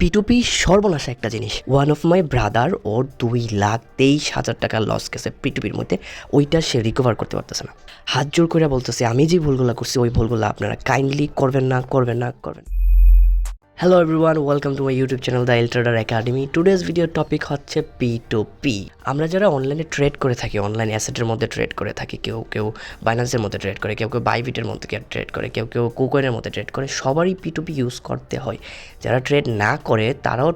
P2P সর্বনাশা একটা জিনিস। ওয়ান অফ মাই ব্রাদার ওর 2,23,000 টাকা লস গেছে P2Pর মধ্যে, ওইটা সে রিকভার করতে পারতেছে না। হাত জোর করে বলতেছে আমি যে ভুলগুলো করছি ওই ভুলগুলো আপনারা কাইন্ডলি করবেন না। Hello everyone, welcome to my YouTube channel the Eltrader academy. Today's video topic হচ্ছে P2P। আমরা যারা অনলাইনে ট্রেড করে থাকি, অনলাইন অ্যাসেটের মধ্যে ট্রেড করে থাকি, কেউ বাইন্যান্সের মধ্যে ট্রেড করে, কেউ বাইবিটের মধ্যে ট্রেড করে, কেউ কুকয়েনের মধ্যে ট্রেড করে, সবারই P2P ইউজ করতে হয়। যারা ট্রেড না করে তারাও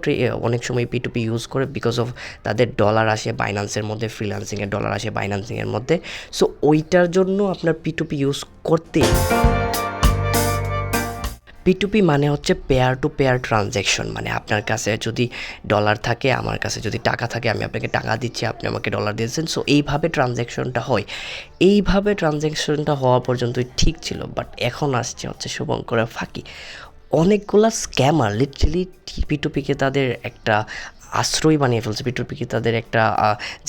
অনেক সময় P2P ইউজ করে, বিকজ অফ তাদের ডলার আসে বাইন্যান্সের মধ্যে, ফ্রিল্যান্সিংয়ের ডলার আসে বাইন্যান্সিংয়ের মধ্যে। সো ওইটার জন্য আপনার P2P ইউজ করতে। P2P মানে হচ্ছে পেয়ার টু পেয়ার ট্রানজ্যাকশন। মানে আপনার কাছে যদি ডলার থাকে, আমার কাছে যদি টাকা থাকে, আমি আপনাকে টাকা দিচ্ছি, আপনি আমাকে ডলার দিয়েছেন। সো এইভাবে ট্রানজ্যাকশনটা হয়। এইভাবে ট্রানজ্যাকশনটা হওয়া পর্যন্তই ঠিক ছিল, বাট এখন আসছে হচ্ছে শুভঙ্করের ফাঁকি। অনেকগুলা স্ক্যামার লিটারালি P2Pকে তাদের একটা আশ্রয় বানিয়ে ফেলছে, P2Pকে তাদের একটা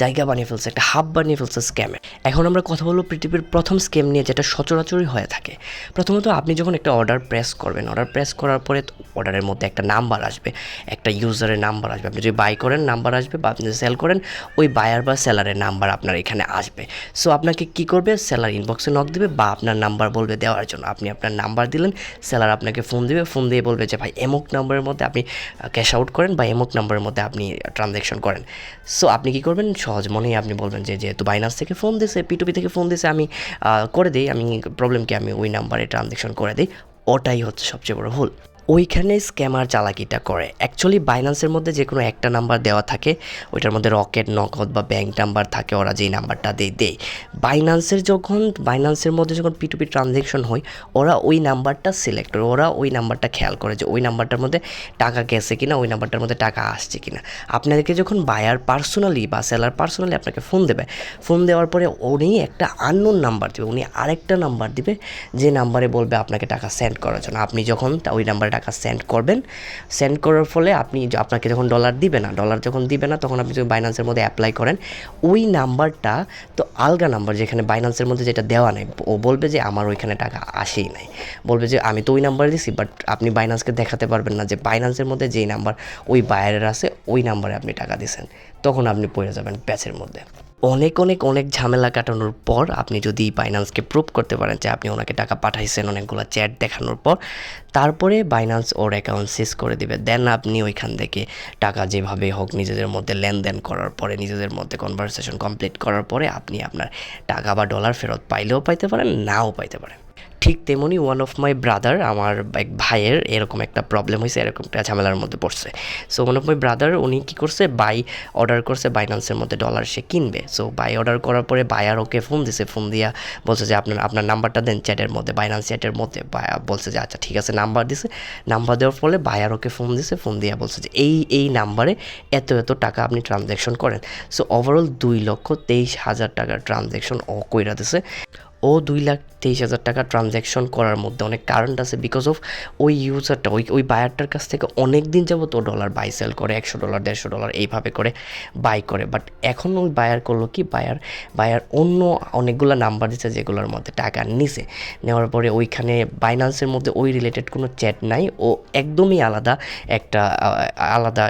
জায়গা বানিয়ে ফেলছে, একটা হাব বানিয়ে ফেলছে স্ক্যামে। এখন আমরা কথা বলবো P2Pর প্রথম স্ক্যাম নিয়ে, যেটা সচরাচরই হয়ে থাকে। প্রথমত আপনি যখন একটা অর্ডার প্রেস করবেন, অর্ডার প্রেস করার পরে অর্ডারের মধ্যে একটা নাম্বার আসবে, একটা ইউজারের নাম্বার আসবে। আপনি যদি বাই করেন নাম্বার আসবে, বা আপনি যদি সেল করেন ওই বায়ার বা সেলারের নাম্বার আপনার এখানে আসবে। সো আপনাকে কী করবে, সেলার ইনবক্সে নক দেবে বা আপনার নাম্বার বলবে দেওয়ার জন্য। আপনি আপনার নাম্বার দিলেন, সেলার আপনাকে ফোন দেবে, ফোন দিয়ে বলবে যে ভাই এমক নাম্বারের মধ্যে আপনি ক্যাশ আউট করেন বা এমক নাম্বারের মধ্যে আপনি ট্রানজ্যাকশন করেন। সো আপনি কী করবেন, সহজ মনেই আপনি বলবেন যে যেহেতু বাইন্যান্স থেকে ফোন দিয়েছে, P2P থেকে ফোন দিয়েছে, আমি করে দিই, আমি প্রবলেম কি, আমি ওই নাম্বারে ট্রানজ্যাকশন করে দিই। ওটাই হচ্ছে সবচেয়ে বড় ভুল। ওইখানে স্ক্যামার চালাকিটা করে। অ্যাকচুয়ালি বাইন্যান্সের মধ্যে যে কোনো একটা নাম্বার দেওয়া থাকে, ওইটার মধ্যে রকেট, নগদ বা ব্যাঙ্ক নাম্বার থাকে, ওরা যেই নাম্বারটা দেয়। বাইন্যান্সের মধ্যে যখন P2P ট্রানজ্যাকশন হয়, ওরা ওই নাম্বারটা সিলেক্ট করে, ওরা ওই নাম্বারটা খেয়াল করে যে ওই নাম্বারটার মধ্যে টাকা গেছে কিনা, ওই নাম্বারটার মধ্যে টাকা আসছে কিনা। আপনাদেরকে যখন বায়ার পার্সোনালি বা সেলার পার্সোনালি আপনাকে ফোন দেবে, ফোন দেওয়ার পরে উনি একটা আননোন নাম্বার দেবে, উনি আরেকটা নাম্বার দিবে যে নাম্বারে বলবে আপনাকে টাকা সেন্ড করার জন্য। আপনি যখন ওই নাম্বারে টাকা সেন্ড করবেন, সেন্ড করার ফলে আপনাকে যখন ডলার দিবে না, তখন আপনি যদি বাইন্যান্সের মধ্যে অ্যাপ্লাই করেন, ওই নাম্বারটা তো আলগা নাম্বার, যেখানে বাইন্যান্সের মধ্যে যেটা দেওয়া নেই, ও বলবে যে আমার ওইখানে টাকা আসেই নাই, বলবে যে আমি তো ওই নাম্বারে দিছি, বাট আপনি বাইন্যান্সকে দেখাতে পারবেন না যে বাইন্যান্সের মধ্যে যেই নাম্বার ওই বায়ারের আছে ওই নাম্বারে আপনি টাকা দিয়েছেন। তখন আপনি পড়ে যাবেন প্যাচের মধ্যে। অনেক ঝামেলা কাটানোর পর আপনি যদি বাইন্যান্সকে প্রুভ করতে পারেন যে আপনি ওনাকে টাকা পাঠাইছেন, অনেকগুলো চ্যাট দেখানোর পর, তারপরে বাইন্যান্স ওর অ্যাকাউন্ট সিজ করে দিবে। দেন আপনি ওইখান থেকে টাকা যেভাবে হোক নিজেদের মধ্যে লেনদেন করার পরে, নিজেদের মধ্যে কনভারসেশন কমপ্লিট করার পরে আপনি আপনার টাকা বা ডলার ফেরত পাইলেও পাইতে পারেন, নাও পাইতে পারেন। ঠিক তেমনি ওয়ান অফ মাই ব্রাদার, আমার এক ভাইয়ের এরকম একটা প্রবলেম হয়েছে, এরকম একটা ঝামেলার মধ্যে পড়ছে। So one of my brother উনি কী করছে, অর্ডার করছে বাইন্যান্সের মধ্যে ডলার সে কিনবে। সো অর্ডার করার পরে বায়ার ওকে ফোন দিছে, ফোন দিয়া বলছে যে আপনার নাম্বারটা দেন চ্যাটের মধ্যে, বাইন্যান্স চ্যাটের মধ্যে। বলছে যে আচ্ছা ঠিক আছে, নাম্বার দিছে। নাম্বার দেওয়ার ফলে বায়ার ওকে ফোন দিছে, ফোন দিয়া বলছে যে এই নাম্বারে এত টাকা আপনি ট্রানজ্যাকশন করেন। সো ওভারঅল 2,23,000 টাকার ট্রানজ্যাকশন ও কইরা দিছে। ও 2,23,000 টাকা ট্রানজ্যাকশন করার মধ্যে অনেক কারণ আছে, বিকজ অফ ওই ইউজারটা ওই বায়ারটার কাছ থেকে অনেক দিন যাবত ও ডলার বাই সেল করে, $100, $150 এইভাবে করে বাই করে। বাট এখন ওই বায়ার করলো কি, বায়ার অন্য অনেকগুলো নাম্বার দিচ্ছে যেগুলোর মধ্যে টাকা নিছে। নেওয়ার পরে ওইখানে বাইন্যান্সের মধ্যে ওই রিলেটেড কোনো চ্যাট নাই, ও একদমই আলাদা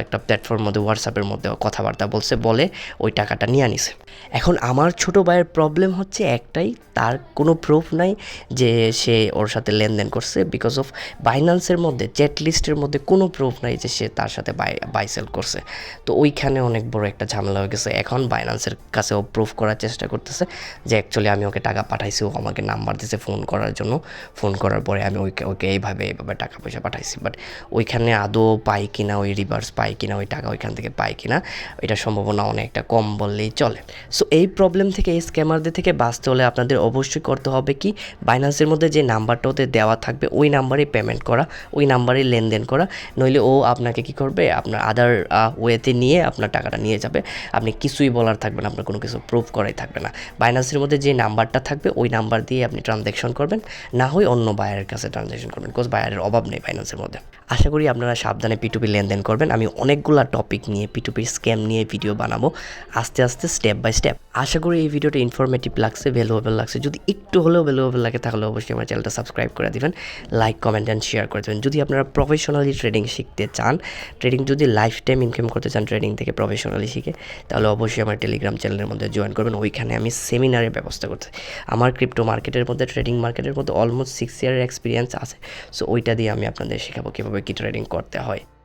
একটা প্ল্যাটফর্মের মধ্যে, হোয়াটসঅ্যাপের মধ্যে কথাবার্তা বলে ওই টাকাটা নিয়ে নিছে। এখন আমার ছোটো ভাইয়ের প্রবলেম হচ্ছে একটাই, তার কোনো প্রুফ নাই যে সে ওর সাথে লেনদেন করছে, বিকজ অফ বাইন্যান্সের মধ্যে চ্যাট লিস্টের মধ্যে কোনো প্রুফ নাই যে সে তার সাথে বাই সেল করছে। তো ওইখানে অনেক বড় একটা ঝামেলা হয়ে গেছে। এখন বাইন্যান্সের কাছে ও প্রুফ করার চেষ্টা করতেছে যে অ্যাকচুয়ালি আমি ওকে টাকা পাঠাইছি, ও আমাকে নাম্বার দিয়েছে ফোন করার জন্য, ফোন করার পরে আমি ওকে এইভাবে টাকা পয়সা পাঠাইছি। বাট ওইখানে আদৌ পাই কিনা, ওই রিভার্স পাই কিনা, ওই টাকা ওইখান থেকে পাই কিনা, এটার সম্ভাবনা অনেকটা কম বললেই চলে। সো এই প্রবলেম থেকে, এই স্ক্যামারদের থেকে বাঁচতে হলে আপনাদের অবশ্যই করতে হবে কি, বাইন্যান্সের মধ্যে যে নাম্বারটা ওদের দেওয়া থাকবে ওই নাম্বারে পেমেন্ট করা, ওই নাম্বারে লেনদেন করা। নইলে ও আপনাকে কি করবে, আপনার আদার ওয়েতে নিয়ে আপনার টাকাটা নিয়ে যাবে। আপনি কিছুই বলার থাকবে না, আপনার কোনো কিছু প্রুফ করাই থাকবে না। বাইন্যান্সের মধ্যে যে নাম্বারটা থাকবে ওই নাম্বার দিয়ে আপনি ট্রানজ্যাকশন করবেন, না হয় অন্য বায়ারের কাছে ট্রানজ্যাকশন করবেন, বিকজ বায়ারের অভাব নেই বাইন্যান্সের মধ্যে। আশা করি আপনারা সাবধানে P2P লেনদেন করবেন। আমি অনেকগুলো টপিক নিয়ে P2P স্ক্যাম নিয়ে ভিডিও বানাবো আস্তে স্টেপ বাই স্টেপ। আশা করি এই ভিডিওটা ইনফরমেটিভ লাগছে, ভ্যালুয়েবল লাগছে। যদি যদি একটু হলেও ভ্যালুয়েবল লাগে তাহলে অবশ্যই আমার চ্যানেলটা সাবস্ক্রাইব করে দিবেন, লাইক কমেন্ট অ্যান্ড শেয়ার করে দেবেন। যদি আপনারা প্রফেশনালি ট্রেডিং শিখতে চান, ট্রেডিং যদি লাইফ টাইম ইনকাম করতে চান ট্রেডিং থেকে প্রফেশনালি শিখে, তাহলে অবশ্যই আমার টেলিগ্রাম চ্যানেলের মধ্যে জয়েন করবেন। ওইখানে আমি সেমিনারের ব্যবস্থা করছি। আমার ক্রিপ্টো মার্কেটের মধ্যে, ট্রেডিং মার্কেটের মধ্যে অলমোস্ট 6 ইয়ারের এক্সপিরিয়েন্স আছে। সো ওইটা দিয়ে আমি আপনাদের শেখাবো কীভাবে কী ট্রেডিং করতে হয়।